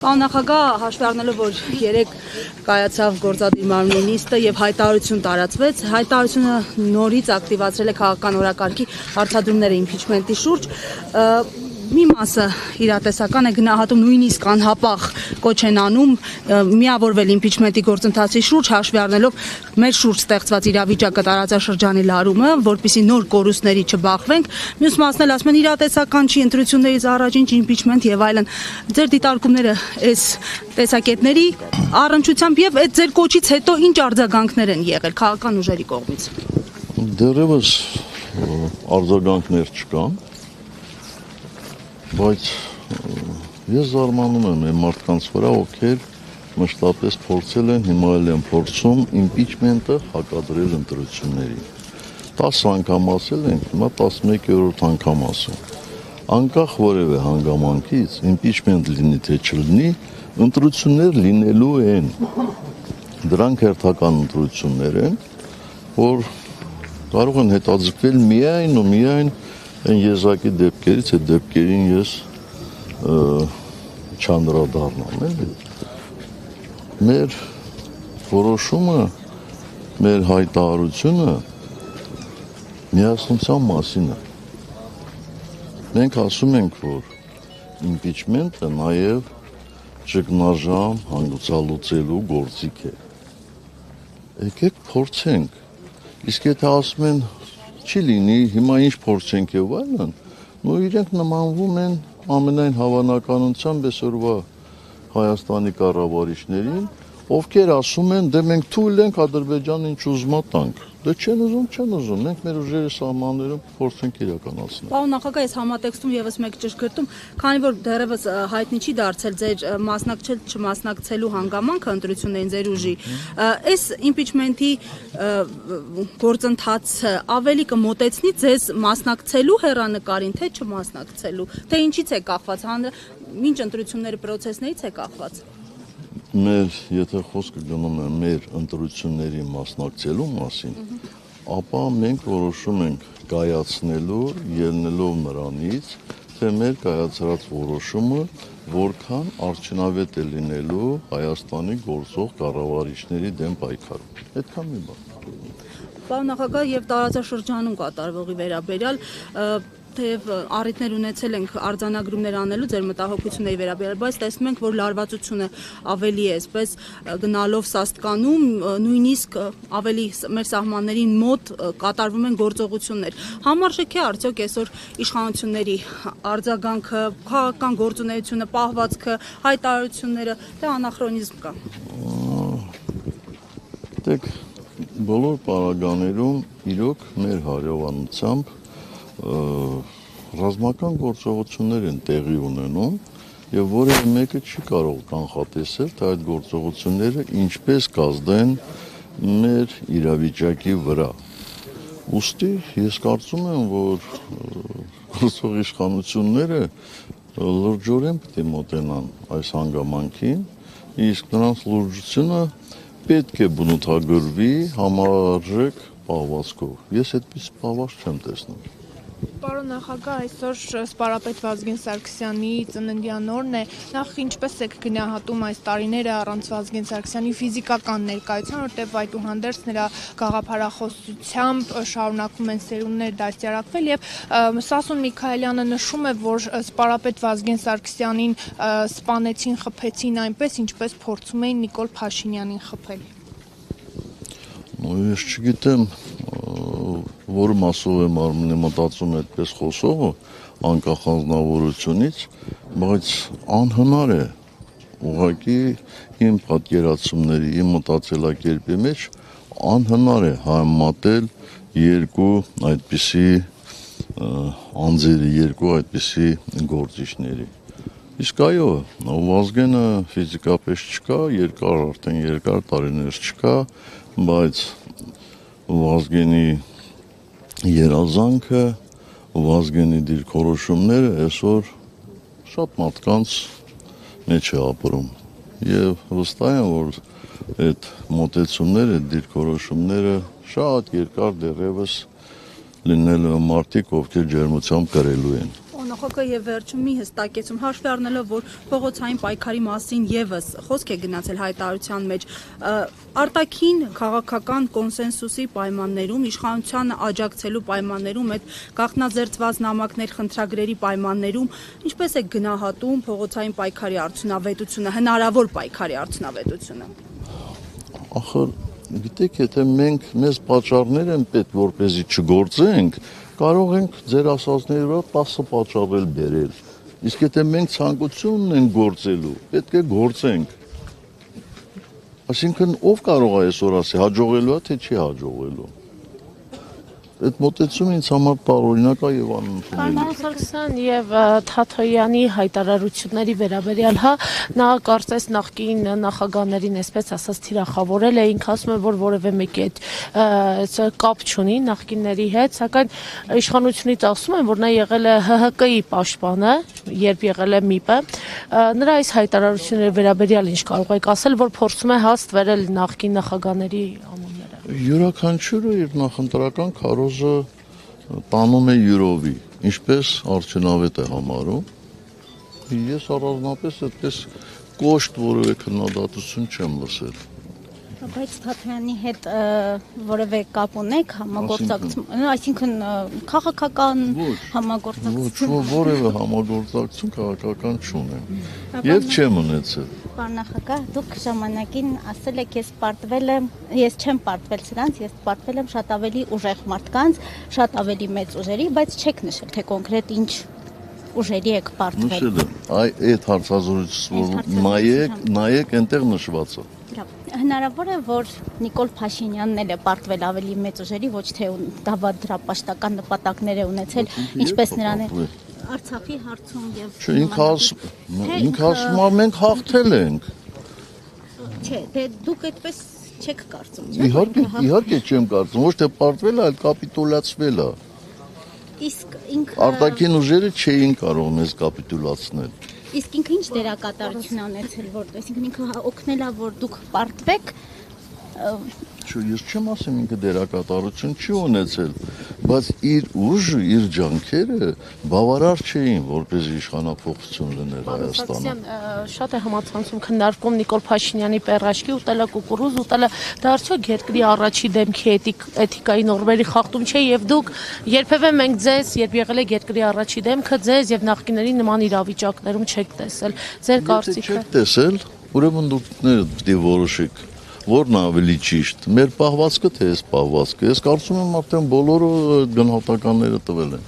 Նախագահ հաշվի առնելով, որ երեք կայացավ գործադիր մարմնի նիստը եւ հայտարարություն տարածվեց, հայտարարությունը նորից ակտիվացրել է քաղաքական օրակարգի հարցադրումները իմպիչմենտի շուրջ, մի մասը իրատեսական է գնահատում, նույնիսկ անհապաղ կոչ են անում միավորվել իմպիչմենտի գործընթացի շուրջ, հաշվի առնելով մեր շուրջ ստեղծված իրավիճակը տարածաշրջանի լարումը, որպեսզի նոր կորուստների չբախվենք, մյուս մասն էլ ասում են իրատեսական չի, ընտրություններից առաջին իմպիչմենտ եւ այլն։ Ձեր դիտարկումները այս տեսակետների առնչությամբ եւ այդ ձեր կոչից հետո ինչ արձագանքներ են եղել քաղաքական ուժերի կողմից։ Դեռևս արձագանքներ չկան, բայց ես զարմանում եմ այն մարդկանց վրա, ովքեր մշտապես փորձել են, հիմա էլ են փորձում իմպիչմենտը հակադրել ընտրություններին։ 10 անգամ ասել ենք, հիմա 11-րդ անգամ ասում։ Անկախ որևէ հանգամանքից, իմպիչմենտ լինի թե չլինի, ընտրություններ լինելու են։ Դրանք հերթական ընտրություններ են, որ կարող են հետաձգվել միայն ու միայն այն եզակի դեպքերից, այդ դեպքերին ես չանդրադառնամ, էլի։ Մեր որոշումը, մեր հայտարարությունը միասնության մասին է։ Մենք ասում ենք, որ իմպիչմենտը նաև ճգնաժամ հանգուցալուծելու գործիք է։ Եկեք փորձենք, իսկ եթե ասում են չի լինի, հիմա ինչ փորձենք եւ այլն, ու իրենք նմանվում են ամենայն հավանականությամբ այսօրվա Հայաստանի կառավարիչներին, ովքեր ասում են, դե մենք թույլ ենք Ադրբեջանին չուզմա տանք։ Դե չեն ուզում, մենք մեր ուժերի սահմաններում փորձենք իրականացնել։ Պարոն նախագահ, այս համատեքստում եւս մեկ ճշգրտում, քանի որ դեռևս հայտնի չի դարձել ձեր մասնակցել չմասնակցելու հանգամանքը ընտրություններին ձեր ուժի, այս իմպիչմենտի գործընթացը ավելի կմոտեցնի ձեզ մասնակցելու հեռանկարին, թե չմասնակցելու, թե ինչից է կախված, ինչ ընտրությունների պրոցեսներից է կախված։ Եթե խոսքը գնում է մեր ընտրությունների մասնակցելու մասին, ապա մենք որոշում ենք կայացնելու, ելնելով նրանից, թե մեր կայացրած որոշումը որքան արդյունավետ է լինելու Հայաստանի գործող կառավարիչների դեմ պայքարում։ Այդքան մի բան։ Պարոն նախագահ, եւ տարածաշրջանում կատարվողի վերաբերյալ թեև առիթներ ունեցել ենք արձանագրումներ անելու ձեր մտահոգությունների վերաբերյալ, բայց տեսնում ենք, որ լարվածությունը ավելի է, այսպես գնալով Սաստկանում, նույնիսկ ավելի մեր սահմաններին մոտ կատարվում են գործողություններ։ Համարժեք է արդյոք այսօր իշխանությունների արձագանքը, քաղաքական գործունեությունը, պահվածքը, հայտարարությունները, թե անախրոնիզմ կա։ Դեք բոլոր պարագաներում իրոք մեր հարևանությամբ ռազմական գործողություններ են տեղի ունենում եւ որևէ մեկը չի կարող կանխատեսել, թե այդ գործողությունները ինչպես կազդեն մեր իրավիճակի վրա։ Ուստի ես կարծում եմ, որ գործող իշխանությունները լրջորեն պետք է մոտենան այս հանգամանքին, իսկ նրանց լրջությունը պետք է բնութագրվի համարժեք պահվածքով։ Ես այդպես պահվածք չեմ տեսնում։ Պարոն նախագահ, այսօր սպառապետ Վազգեն Սարգսյանի ծննդյան օրն է, նախ ինչպես եք գնահատում այս տարիները առանց Վազգեն Սարգսյանի ֆիզիկական ներկայության, որտեղ այդուհանդերձ նրա գաղափարախոսությամբ շարունակվում են սերունդներ դաստիարակվել եւ Սասուն Միքայելյանը նշում է, որ սպառապետ Վազգեն Սարգսյանին սպանեցին, խփեցին այնպես, ինչպես փորձում էին Նիկոլ Փաշինյանին խփել։ Ես չգիտեմ, որ մասով եմ արմունի մտածում այդպես խոսողը անկախ անձնավորությունից, բայց անհնար է ուղղակի իմ պատկերացումների, իմ մտածելակերպի մեջ անհնար է համեմատել երկու այդպիսի անձերի, երկու այդպիսի գործիչների։ Իսկ այո, Վազգենը ֆիզիկապես չկա, արդեն երկար տարիներ չկա, բայց Վազգենի երազանքը, Վազգենի դիրքորոշումները այսօր շատ մարդկանց մեջ է ապրում եւ վստահ եմ, որ այդ մոտեցումները, այդ դիրքորոշումները շատ երկար դեռևս լինելու են մարդիկ, ովքեր ջերմությամբ կրելու են։ նախագահ եւ վերջում մի հստակեցում հաշվի առնելով, որ փողոցային պայքարի մասին եւս խոսք է գնացել հայտարարության մեջ, արտաքին քաղաքական կոնսենսուսի պայմաններում, իշխանությանը աջակցելու պայմաններում, այդ գաղտնաձերծված նամակներ խնդրագրերի պայմաններում, ինչպես է գնահատում փողոցային պայքարի արդյունավետությունը, հնարավոր պայքարի արդյունավետությունը։ Ախր գիտեք, եթե մենք մեզ պատճառներ են պետք, որպեսզի չգործենք, կարող ենք ձեր ասածների վրա 10 պատճառ բերել։ Իսկ եթե մենք ցանկություն ունենք գործելու, պետք է գործենք։ Այսինքն ով կարող է այսօր ասի հաջողելու է, թե չի հաջողելու։ Այդ մոտեցումը ինձ համար տարօրինակ է եւ անընդունելի։ Պարոն Սարգսյան եւ Թաթոյանի հայտարարությունների վերաբերյալ, հա, նա կարծես նախկին նախագահներին, այսպես ասած, թիրախավորել է, ինքը ասում է, որ որևէ մեկի հետ կապ չունի նախկինների հետ, սակայն իշխանությունից ասում են, որ նա եղել է ՀՀԿ-ի պաշտպանը, երբ եղել է ՄԻՊ-ը, նրա այս հայտարարությունների վերաբերյալ ինչ կարող եք ասել, որ փորձում է հաստվել նախկին նախագահների անունները։ Յուրաքանչյուրը իր նախընտրական քարոզը տանում է յուրովի, ինչպես արդյունավետ է համարում։ Ես առանձնապես այդպես կոշտ որևէ քննադատություն չեմ լսել։ Բայց Թաթոյանի հետ որևէ կապ ունեք համագործակցություն, այսինքն քաղաքական համագործակցություն։ Ոչ, որևէ համագործակցություն քաղաքական չունեմ։ Եվ չեմ ունեցել։ Պարոն նախագահ, դուք ժամանակին ասել եք, ես չեմ պարտվել սրանց, ես պարտվել եմ շատ ավելի ուժեղ մարդկանց, շատ ավելի մեծ ուժերի, բայց չեք նշել, թե կոնկրետ ինչ ուժերի եք պարտվել։ Նշել եմ, այդ հարցազրույցը նայեք այնտեղ նշվածը։ Հնարավոր է, որ Նիկոլ Փաշինյանն էլ է պարտվել ավելի մեծ ուժերի, ոչ թե դրապաշտական նպատակներ է ունեցել, ինչպես նրան է Արցախի հարցում եւ ինքը ասում է մենք հաղթել ենք։ Չէ, դե դուք այդպես չեք կարծում, չէ՞։ Իհարկե չեմ կարծում, ոչ թե պարտվել է, այլ կապիտուլացվել է։ Իսկ ինքը Արտաքին ուժերը չէին կարող մեզ կապիտուլացնել։ Իսկ ինքը ինչ դերակատարություն անեցել, որ այսինքն ինքը օգնել է, որ դուք պարտվեք։ Չէ, ես չեմ ասում ինքը դերակատարություն չի ունեցել, բայց իր ուժը, իր ջանքերը բավարար չէին, որպեսզի իշխանափոխություն լիներ Հայաստանում։ Շատ է համացանցում քննարկում Նիկոլ Փաշինյանի պերաշկի ուտելը, կուկուրուզ ուտելը, դա արդյոք երկրի առաջի դեմքի էթիկայի նորմերի խախտում չէ եւ դուք երբևէ մենք ձեզ, երբ եղել եք երկրի առաջի դեմքը, ձեզ եւ նախկիների նման իրավիճակներում չեք տեսել։ Ձեր կարծիքը։ Չեք տեսել, ուրեմն դուք պետք է որոշեք որն ավելի ճիշտ, մեր պահվածքը թե այս պահվածքը։ Ես կարծում եմ արդեն բոլորը գնահատականները տվել են։